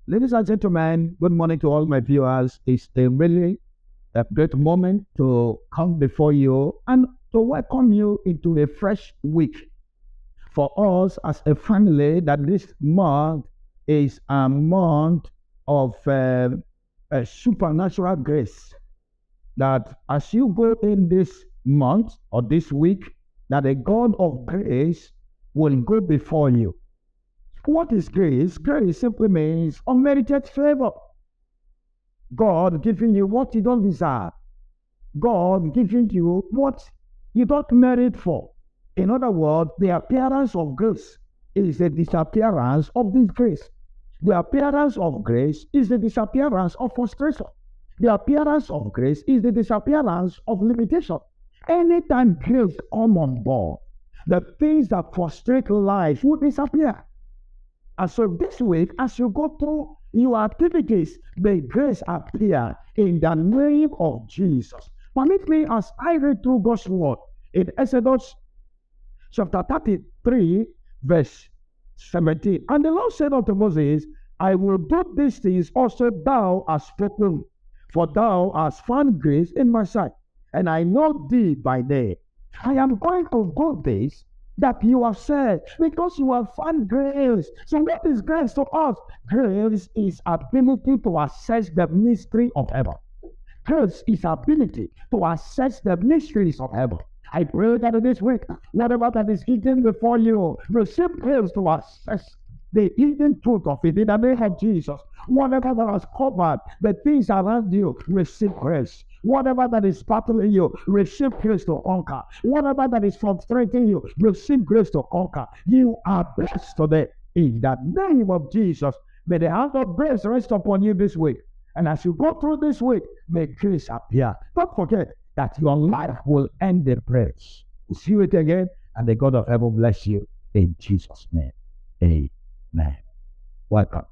Ladies and gentlemen, good morning to all my viewers. It's a great moment to come before you and to welcome you into a fresh week. For us as a family, that this month is a month of a supernatural grace. That as you go in this month or this week, that the God of grace will go before you. What is grace? Grace simply means unmerited favor. God giving you what you don't deserve. God giving you what you don't merit for. In other words, the appearance of grace is the disappearance of this grace. The appearance of grace is the disappearance of frustration. The appearance of grace is the disappearance of limitation. Anytime grace comes on board, the things that frustrate life will disappear. And so this week, as you go through your activities, may grace appear in the name of Jesus. Permit me as I read through God's word in Exodus chapter 33, verse 17. And the Lord said unto Moses, I will do these things also thou hast spoken, for thou hast found grace in my sight, and I know thee by name. I am going to do this that you have said, because you have found grace. So what is grace to us? Grace is ability to access the mystery of heaven. Grace is ability to access the mysteries of heaven. I pray that this week, whatever that is hidden before you, receive grace to access the hidden truth of it in the name of Jesus. Whatever that has covered the things around you, receive grace. Whatever that is battling you, receive grace to conquer. Whatever that is frustrating you, receive grace to conquer. You are blessed today. In the name of Jesus, may the hand of grace rest upon you this week. And as you go through this week, may grace appear. Don't forget that your life will end in praise. We'll see you again, and the God of heaven bless you. In Jesus' name, amen. Welcome.